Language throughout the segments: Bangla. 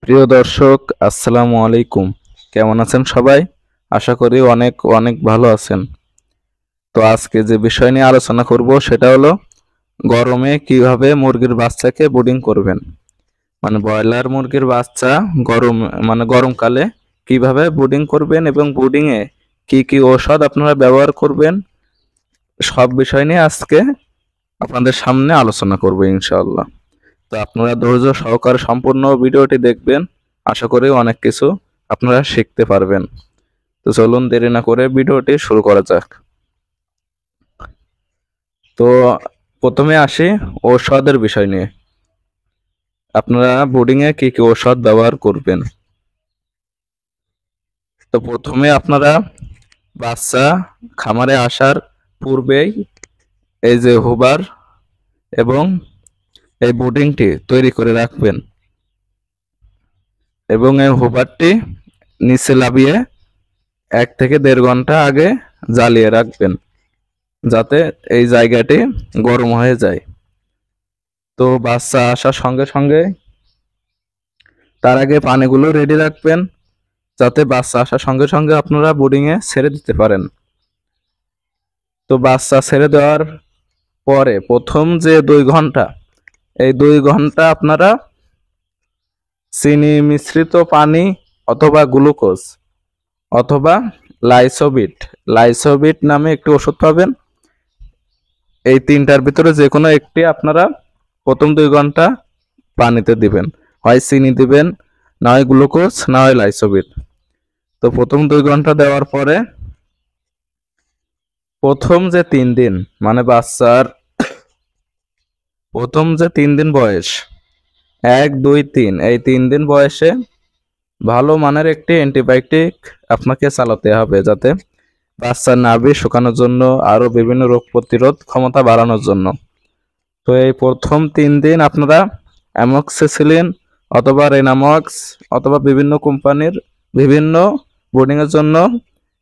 প্রিয় দর্শক, আসসালামু আলাইকুম। কেমন আছেন সবাই? আশা করি অনেক অনেক ভালো আছেন। তো আজকে যে বিষয় নিয়ে আলোচনা করব সেটা হলো গরমে কিভাবে মুরগির বাচ্চাকে ব্রুডিং করবেন। মানে ব্রয়লার মুরগির বাচ্চা গরম গরমকালে কিভাবে ব্রুডিং করবেন এবং ব্রুডিং এ কি কি ঔষধ আপনারা ব্যবহার করবেন, সব বিষয় নিয়ে আজকে আপনাদের সামনে আলোচনা করব ইনশাআল্লাহ। তো আপনারা ধৈর্য সহকারে সম্পূর্ণ ভিডিওটি দেখবেন। আশা করি অনেক কিছু আপনারা শিখতে পারবেন। তো চলুন দেরি না করে ভিডিওটি শুরু করা যাক। তো প্রথমে আসি ঔষধের বিষয় নিয়ে। আপনারা ব্রুডিং এ কি কি ঔষধ ব্যবহার করবেন। তো প্রথমে আপনারা বাচ্চা খামারে আসার পূর্বেই এই যে হুবার এবং এই ব্রুডিংটি তৈরি করে রাখবেন এবং এই হুবারটি নিচে লাবিয়ে 1 থেকে 1.5 ঘন্টা আগে জ্বালিয়ে রাখবেন, যাতে এই জায়গাটি গরম হয়ে যায়। তো বাচ্চা আসার সঙ্গে সঙ্গে তার আগে পানিগুলো রেডি রাখবেন, যাতে বাচ্চা আসার সঙ্গে সঙ্গে আপনারা বোর্ডিং এ ছেড়ে দিতে পারেন। তো বাচ্চা ছেড়ে দেওয়ার পরে প্রথম যে 2 ঘন্টা, এই 2 ঘন্টা আপনারা চিনি মিশ্রিত পানি অথবা গ্লুকোজ অথবা লাইসোবিট লাইসোবিট নামে একটি ওষুধ পাবেন। এই তিনটার ভিতরে যে কোনো একটি আপনারা প্রথম 2 ঘন্টা পানিতে দিবেন। হয় চিনি দিবেন, না হয় গ্লুকোজ, না হয় লাইসোবিট। তো প্রথম 2 ঘন্টা দেওয়ার পরে প্রথম যে 3 দিন, মানে বাচ্চার প্রথম যে 3 দিন বয়স, 1, 2, 3, এই 3 দিন বয়সে ভালো মানের একটি অ্যান্টিবায়োটিক আপনাকে চালাতে হবে, যাতে বাচ্চার নাভি শুকানোর জন্য, আরো বিভিন্ন রোগ প্রতিরোধ ক্ষমতা বাড়ানোর জন্য। তো এই প্রথম 3 দিন আপনারা অ্যামক্সিসিলিন অথবা রেনামক্স অথবা বিভিন্ন কোম্পানির বিভিন্ন ব্রুডিং এর জন্য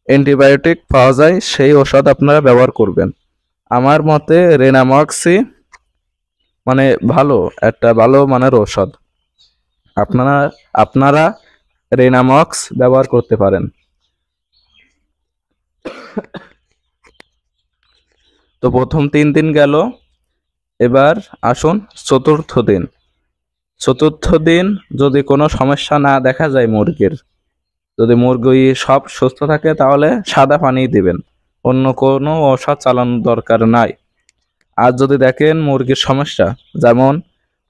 অ্যান্টিবায়োটিক পাওয়া যায়, সেই ওষুধ আপনারা ব্যবহার করবেন। আমার মতে রেনামক্সই মানে ভালো মানের ঔষধ। আপনারা আপনারা রেনামক্স ব্যবহার করতে পারেন। তো প্রথম 3 দিন গেল। এবার আসুন চতুর্থ দিন। চতুর্থ দিন যদি কোনো সমস্যা না দেখা যায় মুরগির, যদি মুরগি সব সুস্থ থাকে, তাহলে সাদা পানি দিবেন, অন্য কোনো ওষুধ চালানোর দরকার নাই। আর যদি দেখেন মুরগির সমস্যা, যেমন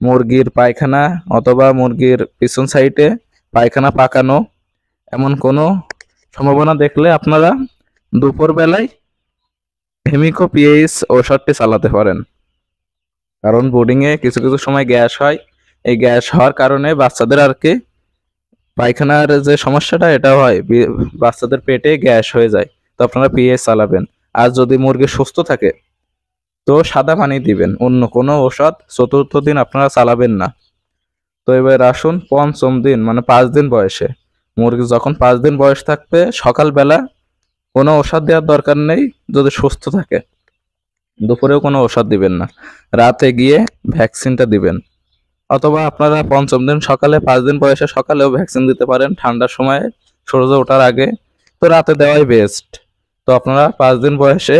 মুরগির পায়খানা অথবা মুরগির পিছন সাইডে পায়খানা পাকানো, এমন কোনো সম্ভাবনা দেখলে আপনারা দুপুর বেলায় হেমিকো পিএইচ ওষুধটি চালাতে পারেন। কারণ বোর্ডিং এ কিছু কিছু সময় গ্যাস হয়, এই গ্যাস হওয়ার কারণে বাচ্চাদের আর কি পায়খানার যে সমস্যাটা এটা হয়, বাচ্চাদের পেটে গ্যাস হয়ে যায়। তো আপনারা পিএইচ চালাবেন। আর যদি মুরগি সুস্থ থাকে, তো সাদা পানি দিবেন, অন্য কোনো ওষুধ চতুর্থ দিন আপনারা চালাবেন না। তো এবার আসুন পঞ্চম দিন, মানে 5 দিন বয়সে। মুরগি যখন 5 দিন বয়স থাকবে, সকালবেলা কোনো ওষুধ দেওয়ার দরকার নেই যদি সুস্থ থাকে। দুপুরেও কোনো ওষুধ দিবেন না, রাতে গিয়ে ভ্যাকসিনটা দিবেন। অথবা আপনারা পঞ্চম দিন সকালে, 5 দিন বয়সে সকালেও ভ্যাকসিন দিতে পারেন, ঠান্ডার সময় সূর্য ওঠার আগে। তো রাতে দেওয়াই বেস্ট। তো আপনারা 5 দিন বয়সে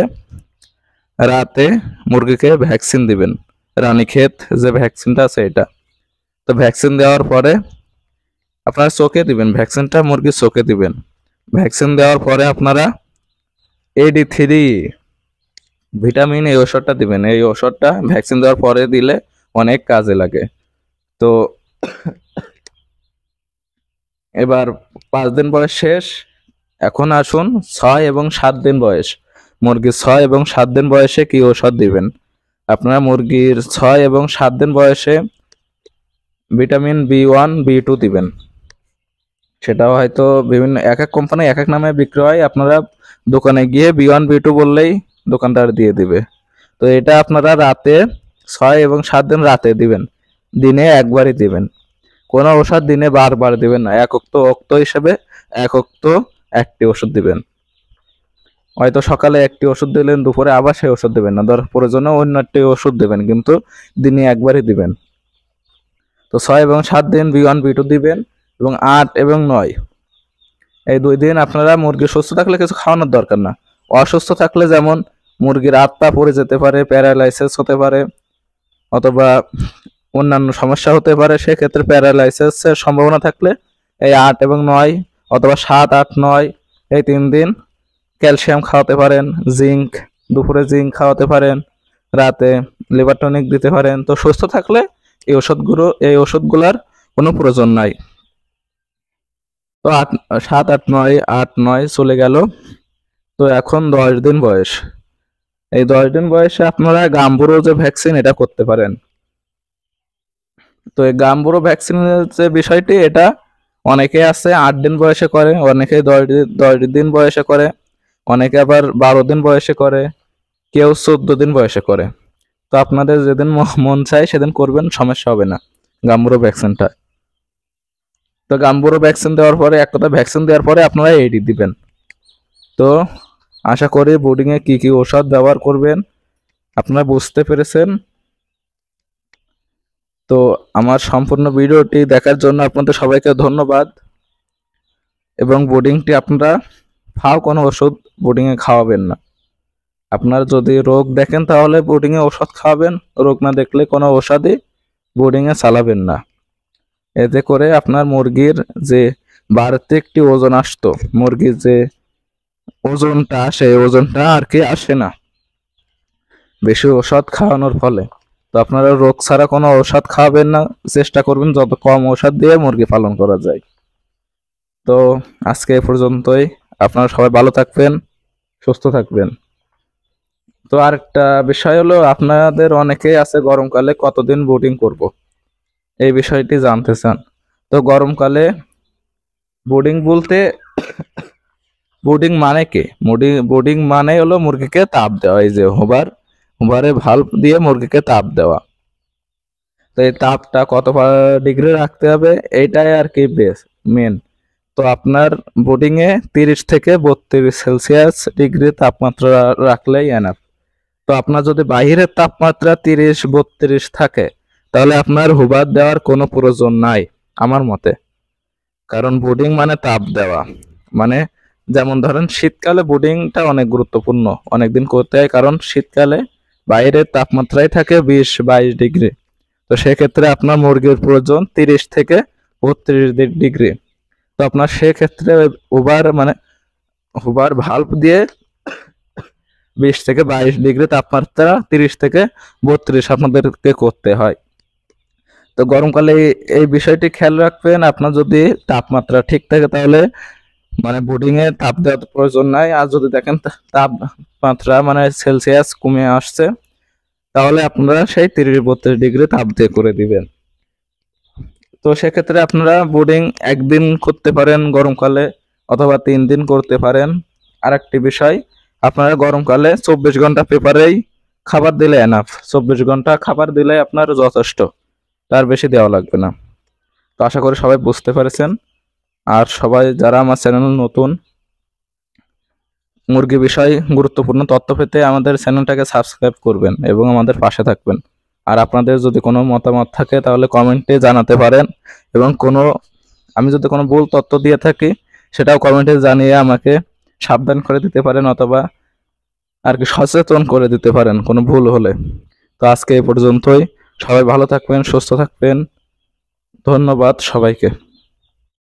রাতে মুরগিকে ভ্যাকসিন দিবেন, রানীক্ষেত যে ভ্যাকসিনটা আছে এটা। তো ভ্যাকসিন দেওয়ার পরে আপনারা চোখে দিবেন, ভ্যাকসিনটা মুরগির চোখে দিবেন। ভ্যাকসিন দেওয়ার পরে আপনারা AD3 ভিটামিন এই ওষুধটা দিবেন। এই ওষুধটা ভ্যাকসিন দেওয়ার পরে দিলে অনেক কাজে লাগে। তো এবার 5 দিন বয়স শেষ। এখন আসুন 6 এবং 7 দিন বয়স। মুরগির 6 এবং 7 দিন বয়সে কি ওষুধ দিবেন। আপনারা মুরগির 6 এবং 7 দিন বয়সে ভিটামিন B1 B2 দিবেন। সেটাও হয়তো বিভিন্ন এক এক কোম্পানি এক এক নামে বিক্রি হয়। আপনারা দোকানে গিয়ে B1 B2 বললেই দোকানদার দিয়ে দিবে। তো এটা আপনারা রাতে 6 এবং 7 দিন রাতে দিবেন, দিনে একবারই দিবেন। কোনো ওষুধ দিনে বারবার দিবেন না। অক্ত হিসেবে অক্ত একটি ওষুধ দিবেন। হয়তো সকালে একটি ওষুধ দিলেন, দুপুরে আবার সেই ওষুধ দিবেন না, প্রয়োজনে অন্য একটি ওষুধ দিবেন, কিন্তু দিনে একবারই দিবেন। তো 6 এবং 7 দিন B1 B2 দিবেন। এবং 8 এবং 9 এই 2 দিন আপনারা মুরগি সুস্থ থাকলে কিছু খাওয়ানোর দরকার না। অসুস্থ থাকলে যেমন মুরগির হাত পা পড়ে যেতে পারে, প্যারালাইসিস হতে পারে, অথবা অন্যান্য সমস্যা হতে পারে, সেক্ষেত্রে প্যারালাইসিসের সম্ভাবনা থাকলে এই 8 এবং 9 অথবা 7, 8, 9 এই 3 দিন ক্যালসিয়াম খাওয়াতে পারেন, জিঙ্ক, দুপুরে জিঙ্ক খাওয়াতে পারেন, রাতে লিভার টনিক দিতে পারেন। তো সুস্থ থাকলে এই ওষুধগুলোর কোনো প্রয়োজন নাই। তো 7, 8, 9, 8, 9 চলে গেল। তো এখন 10 দিন বয়স। এই 10 দিন বয়সে আপনারা গাম্বুরো যে ভ্যাকসিন এটা করতে পারেন। তো এই গাম্বুরো ভ্যাকসিনের যে বিষয়টি, এটা অনেকে আছে 8 দিন বয়সে করে, অনেকে 10 দিন বয়সে করে, অনেকে আবার 12 দিন বয়সে করে, কেউ 14 দিন বয়সে করে। তো আপনাদের যেদিন মন চায় সেদিন করবেন, সমস্যা হবে না গাম্বুরো ভ্যাকসিনটা। তো গাম্বুরো ভ্যাকসিন দেওয়ার পরে, এক কথা ভ্যাকসিন দেওয়ার পরে আপনারা এডি দিবেন। তো আশা করি বোর্ডিংয়ে কি কি ওষুধ ব্যবহার করবেন আপনারা বুঝতে পেরেছেন। তো আমার সম্পূর্ণ ভিডিওটি দেখার জন্য আপনাদের সবাইকে ধন্যবাদ। এবং বোর্ডিংটি আপনারা ফাও কোনো ওষুধ বোর্ডিংয়ে খাওয়াবেন না। আপনারা যদি রোগ দেখেন তাহলে বোর্ডিংয়ে ওষুধ খাওয়াবেন, রোগ না দেখলে কোনো ওষুধই বোর্ডিংয়ে চালাবেন না। এতে করে আপনার মুরগির যে বাড়তি একটি ওজন আসতো, মুরগির যে ওজনটা আসে, ওজনটা আর কি আসে না বেশি ওষুধ খাওয়ানোর ফলে। তো আপনারা রোগ ছাড়া কোনো ওষুধ খাওয়াবেন না, চেষ্টা করবেন যত কম ওষুধ দিয়ে মুরগি পালন করা যায়। তো আজকে এ পর্যন্তই। আপনারা সবাই ভালো থাকবেন, সুস্থ থাকবেন। তো আরেকটা বিষয় হলো, আপনাদের অনেকেই আছে গরমকালে কতদিন বোর্ডিং করব, এই বিষয়টি জানতে চান। তো গরমকালে বোর্ডিং বলতে বোর্ডিং মানে কি, বোর্ডিং মানে হলো মুরগিকে তাপ দেওয়া। এই যে হুবারে ভালভ দিয়ে মুরগিকে তাপ দেওয়া। তো এই তাপটা কত ডিগ্রি রাখতে হবে এইটাই আর কি মেন। তো আপনার বোর্ডিং এ 30 থেকে 32 সেলসিয়াস ডিগ্রি তাপমাত্রা রাখলেই এনাফ। তো আপনার যদি বাহিরের তাপমাত্রা 30-32 থাকে তাহলে আপনার হুবার দেওয়ার কোনো প্রয়োজন নাই আমার মতে। কারণ বোর্ডিং মানে তাপ দেওয়া, মানে যেমন ধরেন শীতকালে বোর্ডিংটা অনেক গুরুত্বপূর্ণ, অনেকদিন করতে হয়, কারণ শীতকালে বাইরের তাপমাত্রাই থাকে 20-22 ডিগ্রি। তো সেক্ষেত্রে আপনার মুরগির প্রয়োজন 30 থেকে 32 ডিগ্রি। তো আপনার সেক্ষেত্রে হুবার ভালভ দিয়ে 20 থেকে 22 ডিগ্রি তাপমাত্রা 30 থেকে 32 আপনাদেরকে করতে হয়। তো গরমকালে এই বিষয়টি খেয়াল রাখবেন। আপনার যদি তাপমাত্রা ঠিক থাকে তাহলে মানে বোর্ডিং এ তাপ দেওয়ার প্রয়োজন নাই। আর যদি দেখেন তাপমাত্রা মানে সেলসিয়াস কমে আসছে তাহলে আপনারা সেই 30-32 ডিগ্রি তাপ দিয়ে করে দিবেন। তো সেক্ষেত্রে আপনারা বোর্ডিং একদিন করতে পারেন গরমকালে, অথবা 3 দিন করতে পারেন। আর একটি বিষয়, আপনারা গরমকালে 24 ঘন্টা পেপারেই খাবার দিলে এনাফ। 24 ঘন্টা খাবার দিলে আপনার যথেষ্ট, তার বেশি দেওয়া লাগবে না। তো আশা করি সবাই বুঝতে পেরেছেন। আর সবাই যারা আমার চ্যানেল নতুন, মুরগি বিষয় গুরুত্বপূর্ণ তথ্য পেতে আমাদের চ্যানেলটাকে সাবস্ক্রাইব করবেন এবং আমাদের পাশে থাকবেন। আর আপনাদের যদি কোনো মতামত থাকে তাহলে কমেন্টে জানাতে পারেন, এবং আমি যদি কোনো ভুল তথ্য দিয়ে থাকি সেটাও কমেন্টে জানিয়ে আমাকে সাবধান করে দিতে পারেন, অথবা আর কি সচেতন করে দিতে পারেন কোনো ভুল হলে। তো আজকে এই পর্যন্তই। সবাই ভালো থাকবেন, সুস্থ থাকবেন। ধন্যবাদ সবাইকে।